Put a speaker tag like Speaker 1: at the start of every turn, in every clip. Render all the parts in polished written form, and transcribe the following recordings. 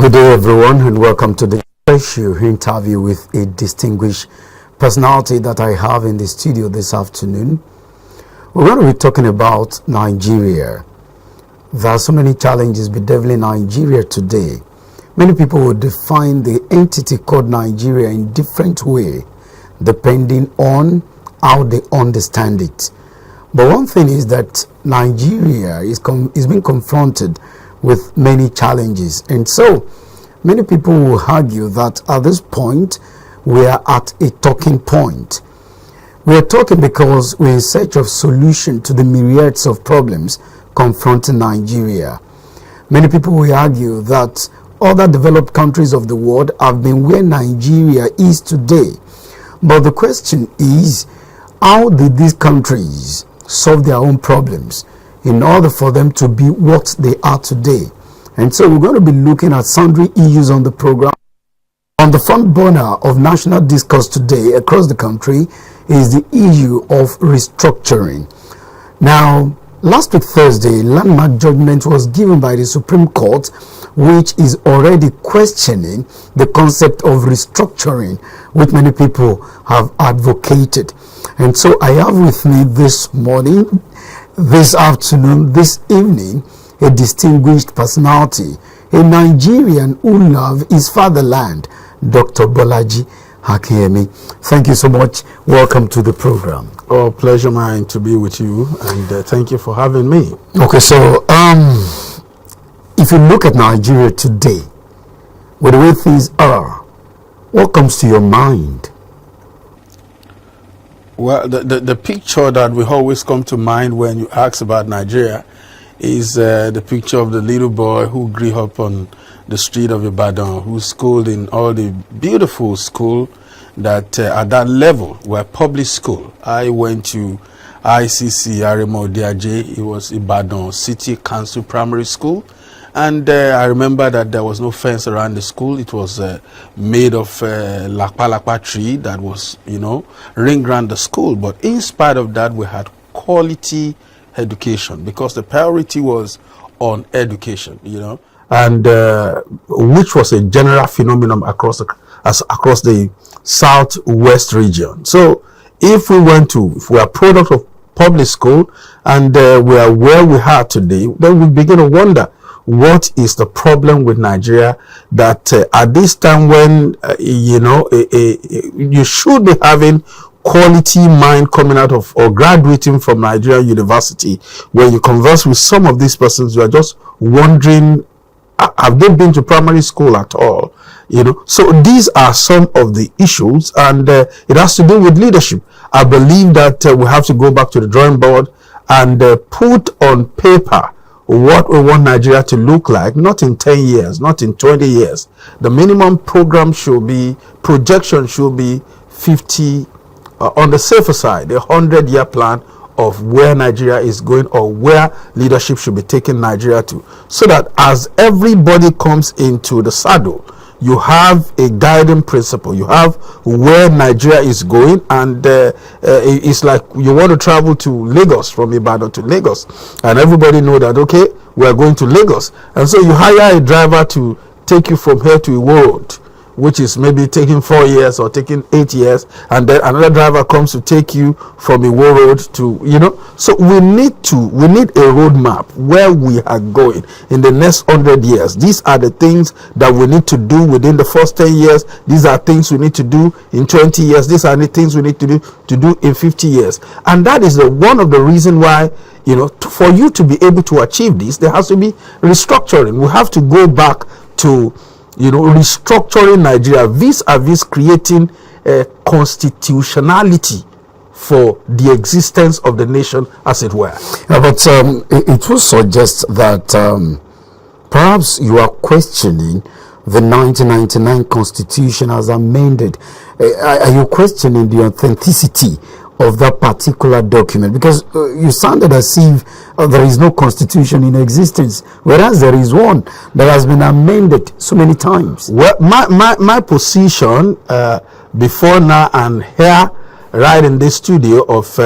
Speaker 1: Good day, everyone, and welcome to the special interview with a distinguished personality that I have in the studio this afternoon. We're going to be talking about Nigeria. There are so many challenges bedeviling Nigeria today. Many people will define the entity called Nigeria in different way, depending on how they understand it. But one thing is that Nigeria is being confronted with many challenges, and so many people will argue that at this point we are at a talking point. We are talking because we're in search of solution to the myriads of problems confronting Nigeria. Many people will argue that other developed countries of the world have been where Nigeria is today, but the question is, how did these countries solve their own problems in order for them to be what they are today? And so we're going to be looking at sundry issues on the program. On the front burner of national discourse today across the country is the issue of restructuring. Now, last week Thursday, landmark judgment was given by the Supreme Court, which is already questioning the concept of restructuring, which many people have advocated. And so I have with me this morning, this afternoon, this evening, a distinguished personality, a Nigerian who loves his fatherland, Dr. Bolaji Akinyemi. Thank you so much. Welcome to the program.
Speaker 2: Oh, pleasure mine to be with you, and thank you for having me.
Speaker 1: Okay, so if you look at Nigeria today, with the way things are, what comes to your mind?
Speaker 2: Well, the picture that will always come to mind when you ask about Nigeria is the picture of the little boy who grew up on the street of Ibadan, who schooled in all the beautiful school that at that level were public school. I went to ICC Aremo Diaje. It was Ibadan City Council Primary School. And I remember that there was no fence around the school. It was made of lakpa tree that was, ring around the school. But in spite of that, we had quality education because the priority was on education, and which was a general phenomenon across the southwest region. So if we are a product of public school and we are where we are today, then we begin to wonder, what is the problem with Nigeria that at this time when you should be having quality mind coming out of or graduating from Nigerian University, when you converse with some of these persons, you are just wondering, have they been to primary school at all? So these are some of the issues, and it has to do with leadership. I believe that we have to go back to the drawing board and put on paper what we want Nigeria to look like, not in 10 years, not in 20 years. The minimum program projection should be 50, on the safer side, a 100-year plan of where Nigeria is going or where leadership should be taking Nigeria to, so that as everybody comes into the saddle, you have a guiding principle. You have where Nigeria is going, and it's like you want to travel to Lagos, from Ibadan to Lagos, and everybody know that, okay, we are going to Lagos, and so you hire a driver to take you from here to Iwo Road, which is maybe taking 4 years or taking 8 years, and then another driver comes to take you from Iwo Road to, so we need a roadmap where we are going in the next 100 years. These are the things that we need to do within the first 10 years. These are things we need to do in 20 years. These are the things we need to do in 50 years. And that is one of the reasons why, for you to be able to achieve this, there has to be restructuring. We have to go back to restructuring Nigeria vis-a-vis creating a constitutionality for the existence of the nation, as it were.
Speaker 1: Yeah, but it will suggest that perhaps you are questioning the 1999 Constitution as amended. Are you questioning the authenticity of that particular document? Because you sounded as if there is no constitution in existence, whereas there is one that has been amended so many times.
Speaker 2: Well, my position before now and here, right in this studio of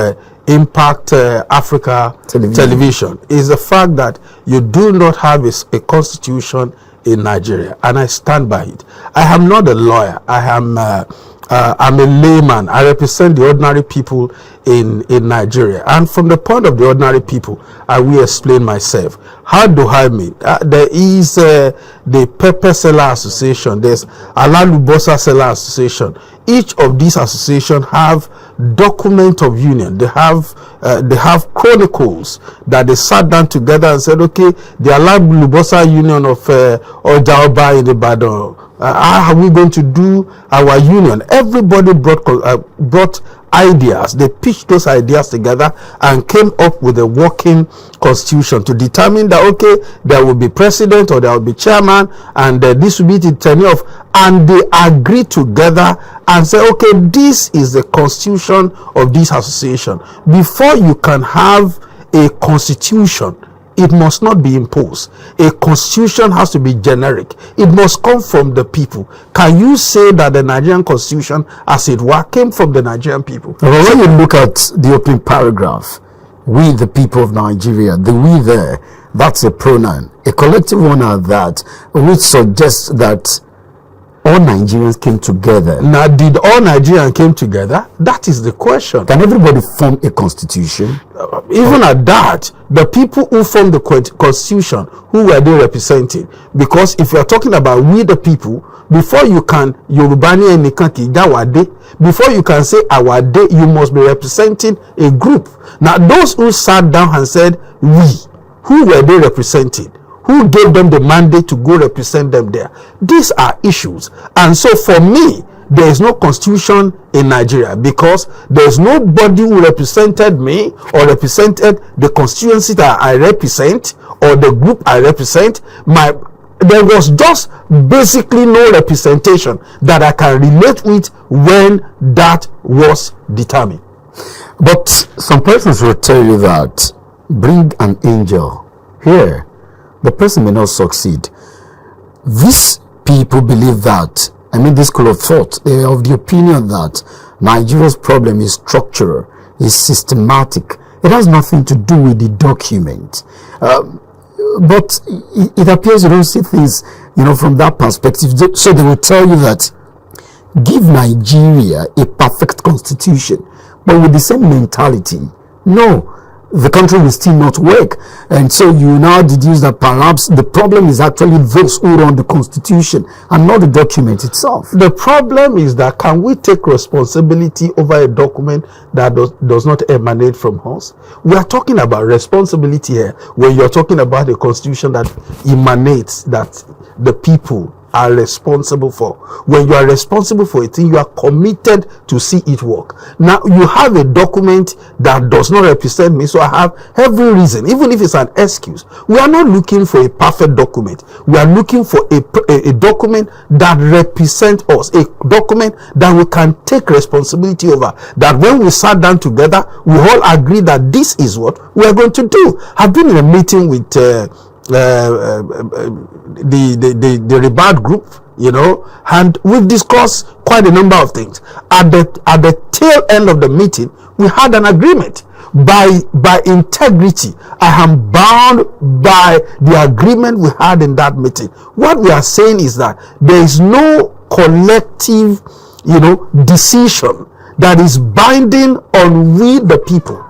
Speaker 2: Impact Africa television, is the fact that you do not have a constitution in Nigeria, and I stand by it. I am not a lawyer. I'm a layman. I represent the ordinary people in Nigeria, and from the point of the ordinary people, I will explain myself. How do I mean? There is the Pepper Seller Association. There's Alalubosa Seller Association. Each of these associations have document of union. They have chronicles that they sat down together and said, okay, the Alalubosa Union of Ojaoba in Ibadan, how are we going to do our union? Everybody brought ideas. They pitched those ideas together and came up with a working constitution to determine that, okay, there will be president or there will be chairman, and this will be the tenure of, and they agreed together and say, okay, this is the constitution of this association. Before you can have a constitution, it must not be imposed. A constitution has to be generic. It must come from the people. Can you say that the Nigerian constitution, as it were, came from the Nigerian people?
Speaker 1: Well, when you look at the opening paragraph, we the people of Nigeria, the we there, that's a pronoun, a collective one at that, which suggests that all Nigerians came together.
Speaker 2: Now, did all Nigerians came together? That is the question.
Speaker 1: Can everybody form a constitution?
Speaker 2: Even at that, the people who formed the constitution, who were they representing? Because if you are talking about we the people, before you can Yorubani and Nikanki, before you can say our day, you must be representing a group. Now, those who sat down and said we, who were they representing? Who gave them the mandate to go represent them there? These are issues. And so for me, there is no constitution in Nigeria because there is nobody who represented me or represented the constituency that I represent or the group I represent. There was just basically no representation that I can relate with when that was determined.
Speaker 1: But some persons will tell you that bring an angel here, the person may not succeed. These people believe that, this school of thought, they are of the opinion that Nigeria's problem is structural, is systematic. It has nothing to do with the document. But it appears you don't see things, from that perspective. So they will tell you that give Nigeria a perfect constitution, but with the same mentality. No, the country will still not work. And so you now deduce that perhaps the problem is actually those who run the constitution and not the document itself.
Speaker 2: The problem is that can we take responsibility over a document that does not emanate from us? We are talking about responsibility here when you're talking about a constitution that emanates, that the people are responsible for. When you are responsible for a thing, you are committed to see it work. Now, you have a document that does not represent me, so I have every reason, even if it's an excuse. We are not looking for a perfect document. We are looking for a document that represents us, a document that we can take responsibility over, that when we sat down together, we all agree that this is what we are going to do. I've been in a meeting with the Rebad group, and we've discussed quite a number of things. At the tail end of the meeting, we had an agreement. By integrity, I am bound by the agreement we had in that meeting. What we are saying is that there is no collective, decision that is binding on we the people.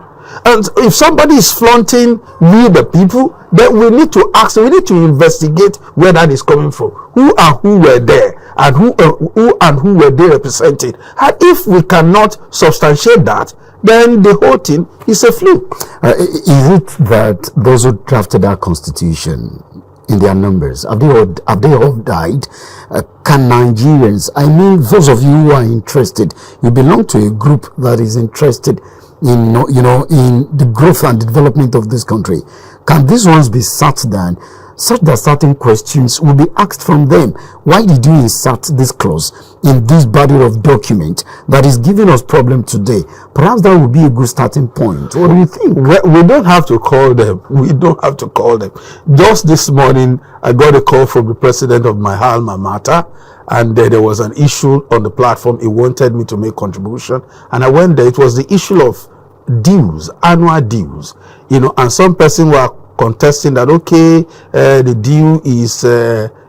Speaker 2: And if somebody is flaunting we the people, then we need to ask, we need to investigate where that is coming from. Who were there, and who were they representing? And if we cannot substantiate that, then the whole thing is a fluke.
Speaker 1: Is it that those who drafted that constitution, in their numbers, have they all died? Can Nigerians, those of you who are interested, you belong to a group that is interested in the growth and development of this country. Can these ones be sat down such that certain questions will be asked from them? Why did you insert this clause in this body of document that is giving us problem today? Perhaps that would be a good starting point. What do you think?
Speaker 2: We don't have to call them. We don't have to call them. Just this morning, I got a call from the president of my alma mater, and there was an issue on the platform. He wanted me to make contribution, and I went there. It was the issue of dues, annual dues, and some person were contesting that, okay, the due is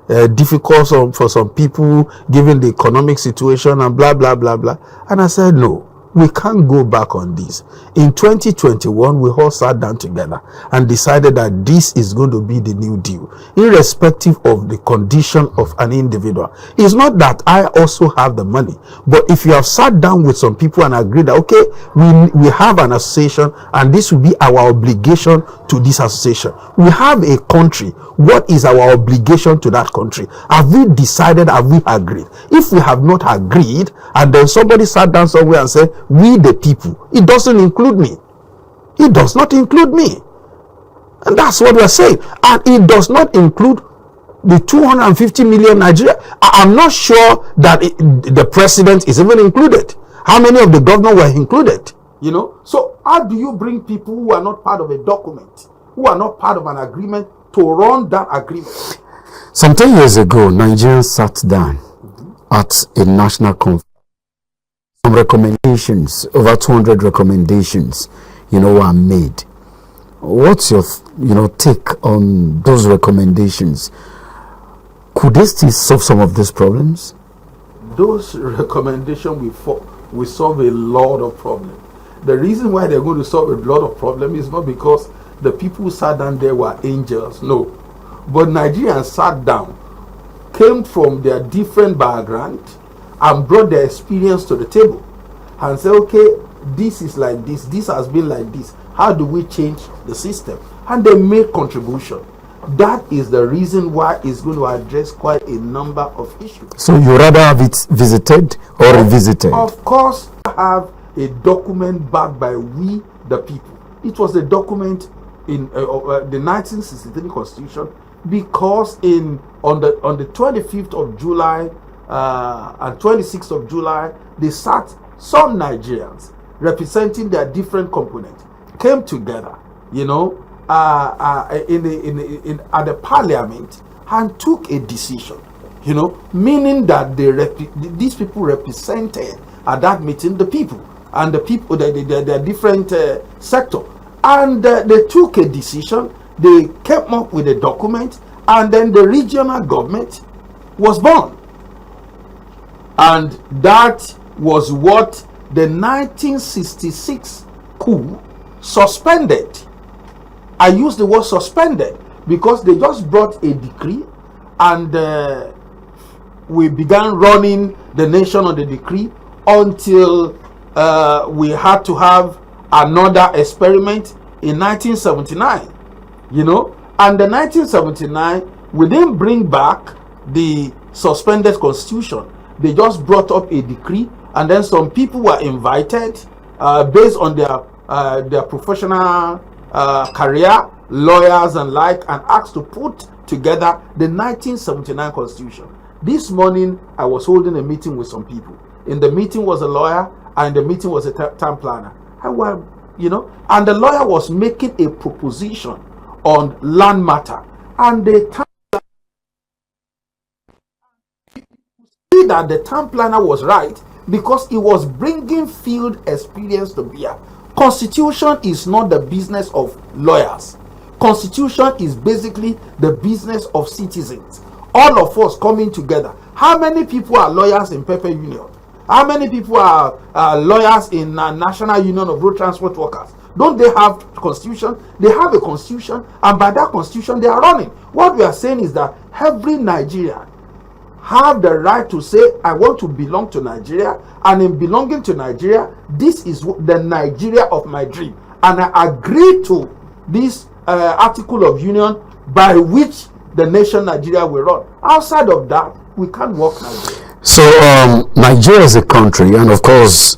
Speaker 2: difficult for some people given the economic situation and blah blah blah blah. And I said, no, we can't go back on this. In 2021, we all sat down together and decided that this is going to be the new deal, irrespective of the condition of an individual. It's not that I also have the money, but if you have sat down with some people and agreed that, okay, we have an association and this will be our obligation to this association. We have a country. What is our obligation to that country? Have we decided? Have we agreed? If we have not agreed, and then somebody sat down somewhere and said, we the people, it doesn't include me. It does not include me. And that's what we are saying. And it does not include the 250 million Nigeria. I'm not sure that the president is even included. How many of the governors were included? You know, so how do you bring people who are not part of a document, who are not part of an agreement, to run that agreement?
Speaker 1: Some 10 years ago, Nigerians sat down at a national conference. Some recommendations, over 200 recommendations, were made. What's your, take on those recommendations? Could they still solve some of these problems?
Speaker 2: Those recommendations will solve a lot of problems. The reason why they're going to solve a lot of problems is not because the people who sat down there were angels, no. But Nigerians sat down, came from their different background, and brought their experience to the table and said, okay, this is like this has been like this. How do we change the system? And they make contribution. That is the reason why it's going to address quite a number of issues.
Speaker 1: So you rather have it visited or revisited?
Speaker 2: Of course, have a document backed by we the people. It was a document in the 1963 Constitution, because on the 25th of July and 26th of July, they sat some Nigerians representing their different components, came together, at the parliament and took a decision, meaning that these people represented at that meeting the people and the people, their different sector, and they took a decision. They came up with a document, and then the regional government was born. And that was what the 1966 coup suspended. I use the word suspended because they just brought a decree, and we began running the nation on the decree until we had to have another experiment in 1979. And the 1979, we didn't bring back the suspended constitution. They just brought up a decree, and then some people were invited based on their professional career, lawyers and like, and asked to put together the 1979 constitution. This morning, I was holding a meeting with some people. In the meeting was a lawyer, and in the meeting was a town planner. And the lawyer was making a proposition on land matter, and the town see that the town planner was right, because he was bringing field experience to bear. Constitution is not the business of lawyers. Constitution is basically the business of citizens. All of us coming together. How many people are lawyers in Pepper Union? How many people are lawyers in National Union of Road Transport Workers? Don't they have constitution? They have a constitution, and by that constitution they are running. What we are saying is that every Nigerian have the right to say, I want to belong to Nigeria, and in belonging to Nigeria, this is the Nigeria of my dream, and I agree to this article of union by which the nation Nigeria will run. Outside of that, we can't work Nigeria.
Speaker 1: So Nigeria is a country, and of course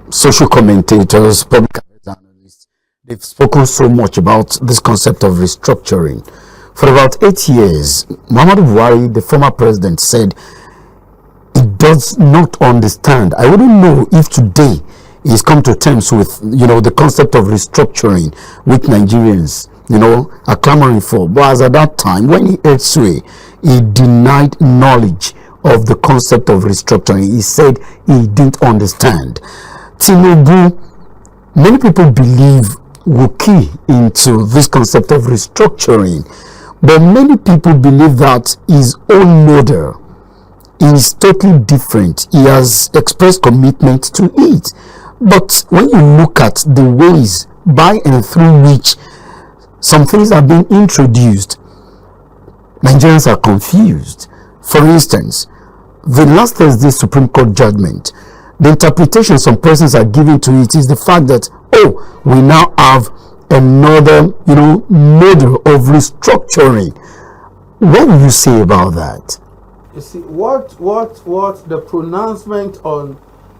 Speaker 1: social commentators, public analysts, they've spoken so much about this concept of restructuring. For about 8 years, Muhammadu Buhari, the former president, said he does not understand. I wouldn't know if today he's come to terms with, the concept of restructuring, which Nigerians, are clamoring for. But as at that time, when he heard sway, he denied knowledge of the concept of restructuring. He said he didn't understand. Tinubu, many people believe, will key into this concept of restructuring. But many people believe that his own model is totally different. He has expressed commitment to it. But when you look at the ways by and through which some things are being introduced, Nigerians are confused. For instance, the last Thursday's Supreme Court judgment, the interpretation some persons are giving to it is the fact that, oh, we now have another, model of restructuring. What will you say about that?
Speaker 2: You see, what the pronouncement on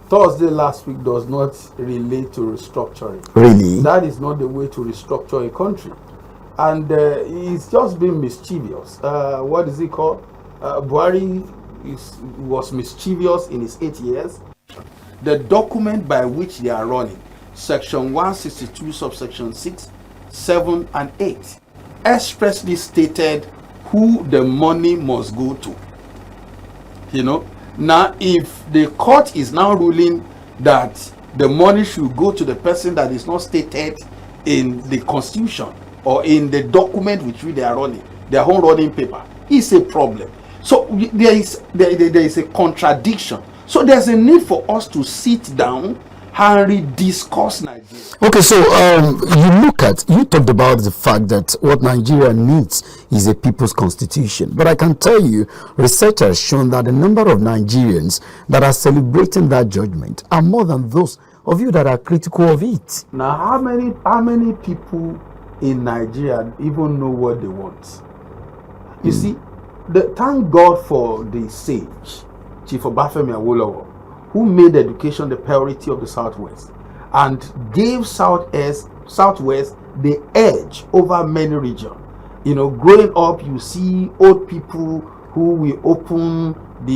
Speaker 2: Thursday last week does not relate to restructuring.
Speaker 1: Really?
Speaker 2: That is not the way to restructure a country. And he's just been mischievous. What is it called? Buhari was mischievous in his 8 years. The document by which they are running, section 162, subsection 6, 7, and 8, expressly stated who the money must go to. Now if the court is now ruling that the money should go to the person that is not stated in the constitution or in the document which they are running, their own running paper, it's a problem. So there is a contradiction. So there's a need for us to sit down and rediscuss Nigeria.
Speaker 1: Okay, so you talked about the fact that what Nigeria needs is a people's constitution. But I can tell you, research has shown that the number of Nigerians that are celebrating that judgment are more than those of you that are critical of it.
Speaker 2: Now, how many people in Nigeria even know what they want? You see, thank God for the sage, Chief Obafemi Awolowo, who made education the priority of the Southwest and gave Southwest the edge over many regions. Growing up, you see old people who will open the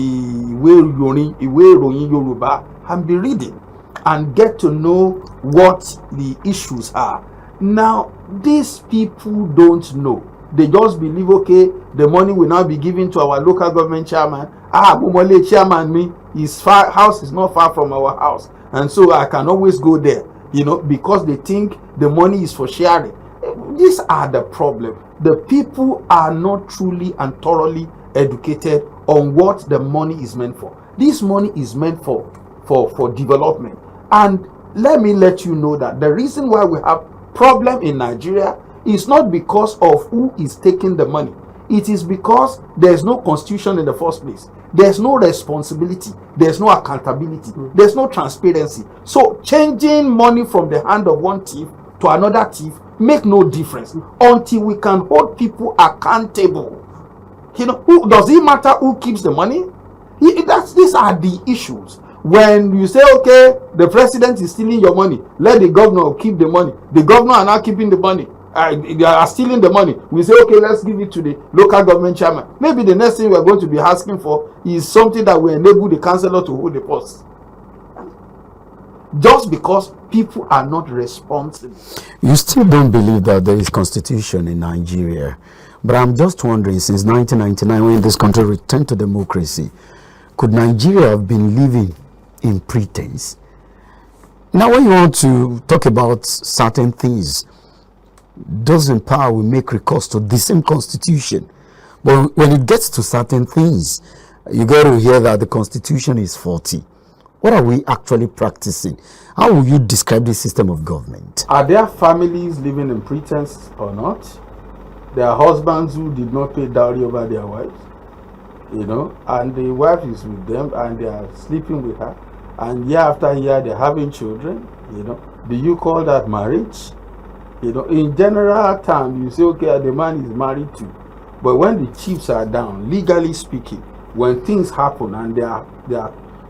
Speaker 2: Iwe Yoruba and be reading and get to know what the issues are. Now, these people don't know. They just believe, okay, the money will now be given to our local government chairman. Bumole chairman, his house is not far from our house, and so I can always go there, because they think the money is for sharing. These are the problem. The people are not truly and thoroughly educated on what the money is meant for. This money is meant for development. And let me let you know that the reason why we have problem in Nigeria is not because of who is taking the money. It is because there's no constitution in the first place. There's no responsibility. There's no accountability. There's no transparency. So changing money from the hand of one thief to another thief make no difference until we can hold people accountable. Who does it matter who keeps the money? These are the issues. When you say, okay, the president is stealing your money, let the governor keep the money. The governor are not keeping the money. They are stealing the money. We say, okay, let's give it to the local government chairman. Maybe the next thing we are going to be asking for is something that will enable the councillor to hold the post. Just because people are not responsible.
Speaker 1: You still don't believe that there is constitution in Nigeria. But I'm just wondering, since 1999, when this country returned to democracy, could Nigeria have been living in pretense? Now, when you want to talk about certain things, those in power will make recourse to the same constitution. But when it gets to certain things, you got to hear that the constitution is faulty. What are we actually practicing? How will you describe this system of government?
Speaker 2: Are there families living in pretense or not? There are husbands who did not pay dowry over their wives, and the wife is with them and they are sleeping with her, and year after year they're having children. Do you call that marriage? In general terms, you say, okay, the man is married too. But when the chiefs are down, legally speaking, when things happen and they are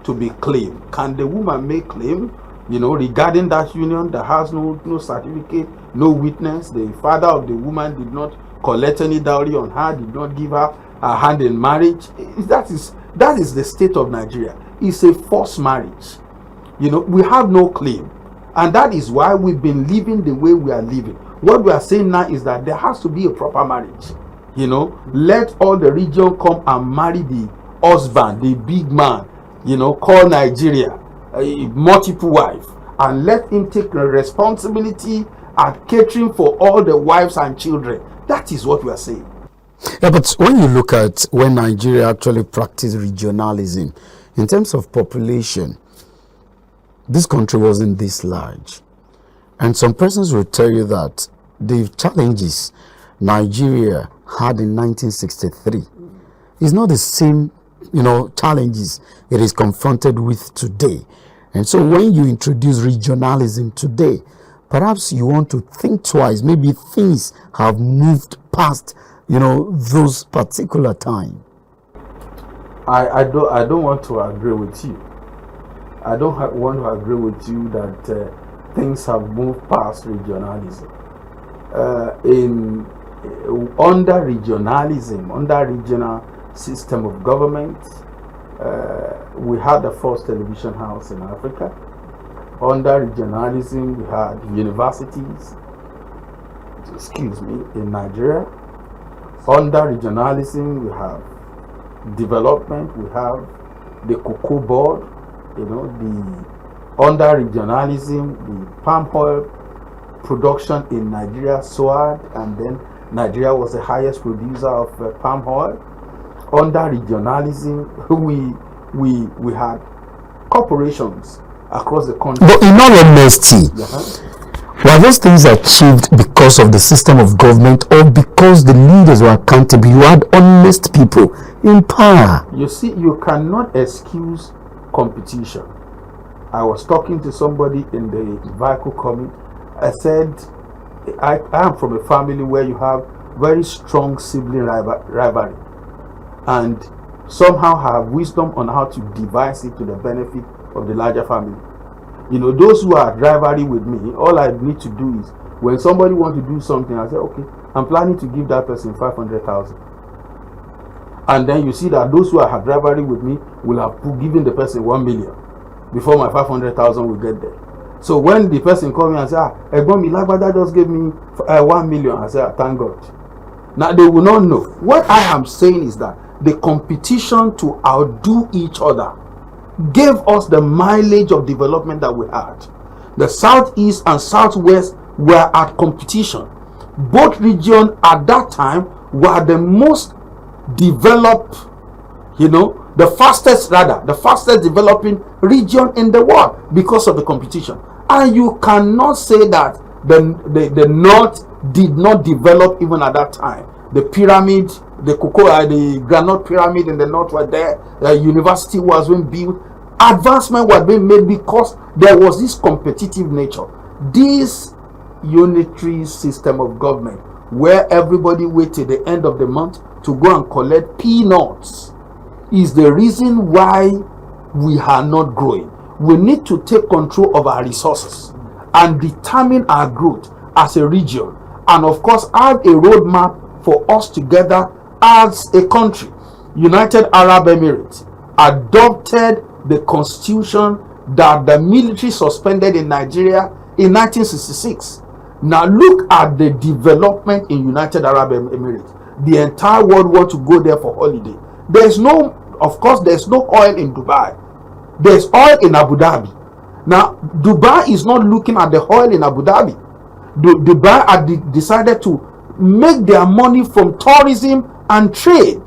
Speaker 2: to be claimed, can the woman make claim, regarding that union that has no certificate, no witness? The father of the woman did not collect any dowry on her, did not give her a hand in marriage. That is the state of Nigeria. It's a forced marriage. We have no claim. And that is why we've been living the way we are living. What we are saying now is that there has to be a proper marriage. Let all the region come and marry the husband, the big man, call Nigeria, a multiple wife, and let him take the responsibility at catering for all the wives and children. That is what we are saying.
Speaker 1: Yeah, but when you look at when Nigeria actually practiced regionalism, in terms of population, this country wasn't this large. And some persons will tell you that the challenges Nigeria had in 1963 is not the same, challenges it is confronted with today. And so when you introduce regionalism today, perhaps you want to think twice. Maybe things have moved past, those particular time.
Speaker 2: I don't want to agree with you. I don't want to agree with you that things have moved past regionalism. Under regionalism, under regional system of government, we had the first television house in Africa. Under regionalism, we had universities, in Nigeria. Under regionalism, we have development, we have the cocoa board, under regionalism, the palm oil production in Nigeria soared, and then Nigeria was the highest producer of palm oil. Under regionalism, we had corporations across the country.
Speaker 1: But in all honesty, were those things achieved because of the system of government or because the leaders were accountable? You had honest people in power.
Speaker 2: You see, you cannot excuse competition. I was talking to somebody in the vehicle coming. I said, I am from a family where you have very strong sibling rivalry, and somehow have wisdom on how to devise it to the benefit of the larger family. Those who are rivalry with me, all I need to do is, when somebody wants to do something, I say, okay, I'm planning to give that person 500,000. And then you see that those who have rivalry with me will have given the person 1 million before my 500,000 will get there. So when the person comes in and says, Egbomi Lagbada just gave me 1 million, I say, thank God. Now they will not know. What I am saying is that the competition to outdo each other gave us the mileage of development that we had. The southeast and southwest were at competition. Both regions at that time were the most developed, the fastest developing region in the world because of the competition. And you cannot say that the north did not develop even at that time. The pyramid, the granite pyramid in the north were there. The university was being built. Advancement was being made because there was this competitive nature. This unitary system of government where everybody wait till the end of the month to go and collect peanuts is the reason why we are not growing. We need to take control of our resources and determine our growth as a region, and of course have a roadmap for us together as a country. United Arab Emirates adopted the constitution that the military suspended in Nigeria in 1966. Now look at the development in United Arab Emirates. The entire world wants to go there for holiday. There's no oil in Dubai. There's oil in Abu Dhabi. Now Dubai is not looking at the oil in Abu Dhabi. Dubai had decided to make their money from tourism and trade,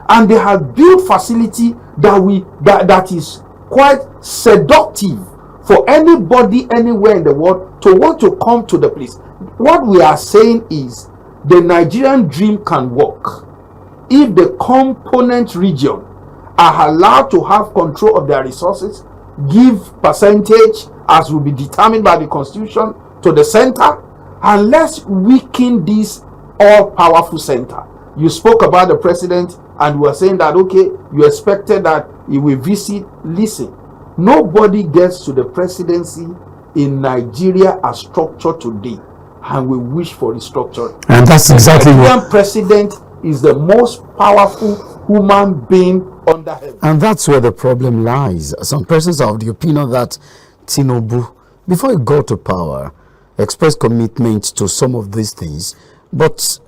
Speaker 2: and they have built facility that is quite seductive for anybody anywhere in the world to want to come to the place. What we are saying is the Nigerian dream can work if the component region are allowed to have control of their resources, give percentage as will be determined by the constitution to the center, and let's weaken this all-powerful center. You spoke about the president and we were saying that, okay, you expected that he will visit. Listen, nobody gets to the presidency in Nigeria as structured today, and we wish for restructuring.
Speaker 1: And that's exactly
Speaker 2: what the Nigerian president is, the most powerful human being under heaven.
Speaker 1: And that's where the problem lies. Some persons are of the opinion that Tinubu, before he got to power, expressed commitment to some of these things, but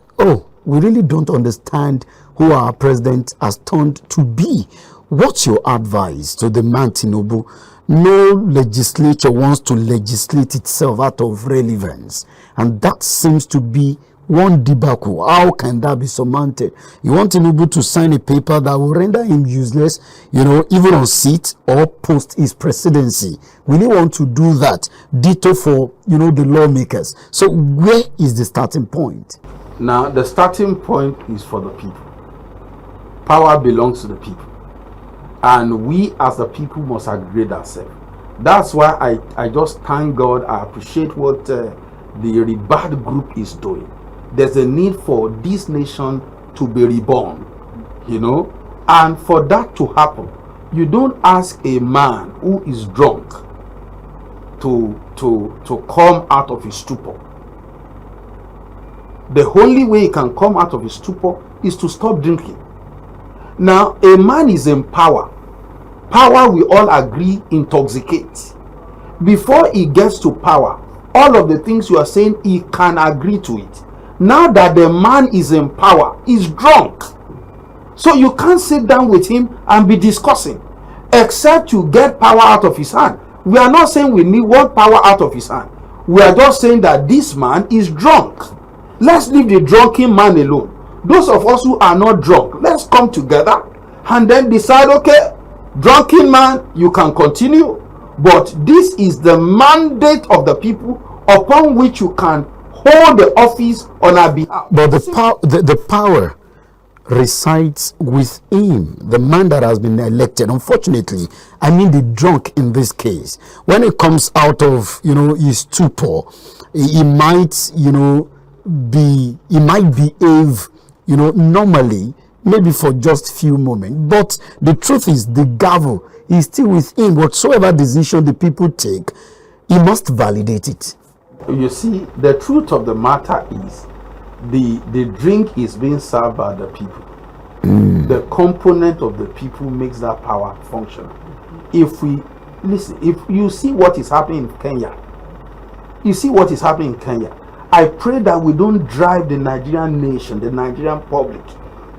Speaker 1: we really don't understand who our president has turned to be. What's your advice to the man Tinubu? No legislature wants to legislate itself out of relevance, and that seems to be one debacle, how can that be surmounted? You want Tinubu to sign a paper that will render him useless, even on seat or post his presidency. We really want to do that. Ditto for, the lawmakers. So where is the starting point?
Speaker 2: Now, the starting point is for the people. Power belongs to the people. And we as the people must upgrade ourselves. That's why I just thank God. I appreciate what the Rebirth group is doing. There's a need for this nation to be reborn, and for that to happen, you don't ask a man who is drunk to come out of his stupor. The only way he can come out of his stupor is to stop drinking. Now, a man is in power. Power, we all agree, intoxicates. Before he gets to power, all of the things you are saying, he can agree to it. Now that the man is in power, he's drunk. So you can't sit down with him and be discussing, except you get power out of his hand. We are not saying we want power out of his hand. We are just saying that this man is drunk. Let's leave the drunken man alone. Those of us who are not drunk, let's come together and then decide, okay, drunken man, you can continue, but this is the mandate of the people upon which you can hold the office on our behalf.
Speaker 1: But the power resides with him, the man that has been elected. Unfortunately, I mean the drunk in this case. When it comes out of his stupor, he might behave normally, maybe for just few moments. But the truth is, the gavel is still with him. Whatsoever decision the people take, he must validate it.
Speaker 2: You see, the truth of the matter is the drink is being served by the people. The component of the people makes that power function. If you see what is happening in Kenya, I pray that we don't drive the Nigerian nation, the Nigerian public,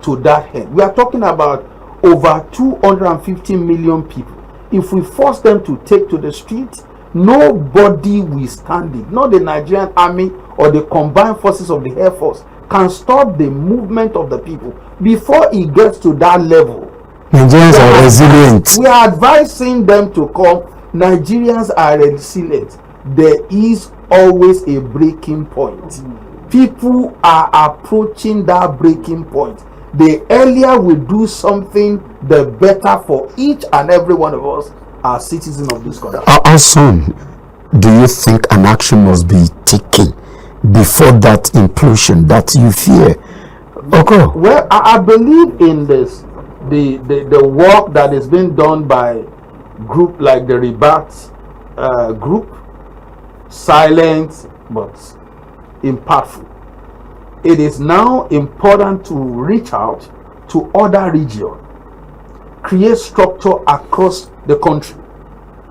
Speaker 2: to that end. We are talking about over 250 million people. If we force them to take to the street, nobody will stand it. Not the Nigerian army or the combined forces of the Air Force can stop the movement of the people. Before it gets to that level,
Speaker 1: Nigerians are resilient.
Speaker 2: We are advising them to come. Nigerians are resilient. There is always a breaking point. People are approaching that breaking point. The earlier we do something, the better for each and every one of us as citizens of this country.
Speaker 1: How soon do you think an action must be taken before that implosion that you fear? Okay.
Speaker 2: Well, I believe in this, the work that is being done by group like the Rebirth group, silent but impactful. It is now important to reach out to other regions, create structure across the country,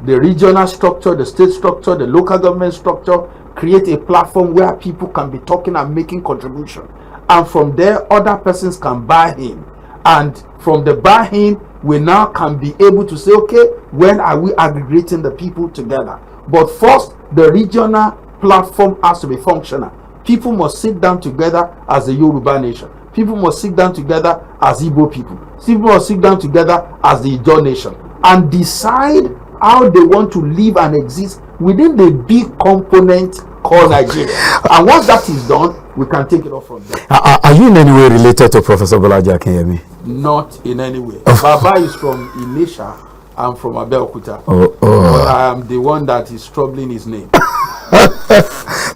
Speaker 2: the regional structure, the state structure, the local government structure, create a platform where people can be talking and making contribution, and from there other persons can buy in, and from the buy in we now can be able to say, okay, when are we aggregating the people together? But first, the regional platform has to be functional. People must sit down together as a Yoruba nation. People must sit down together as Igbo people. People must sit down together as the Ijaw nation and decide how they want to live and exist within the big component called Nigeria. And once that is done, we can take it off from there.
Speaker 1: Are you in any way related to Professor Bolaji Akinyemi?
Speaker 2: Not in any way. Baba is from Ilesha. I'm from Abeokuta. But I am the one that is troubling his name.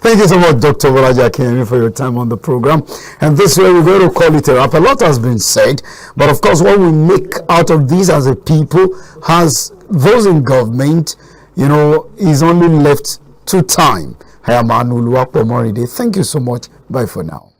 Speaker 1: Thank you so much, Dr. Bolaji Akinyemi, for your time on the program. And this way we're going to call it a wrap. A lot has been said, but of course what we make out of this as a people, has those in government, is only left to time. I am Anu Luakpo Moride. Thank you so much. Bye for now.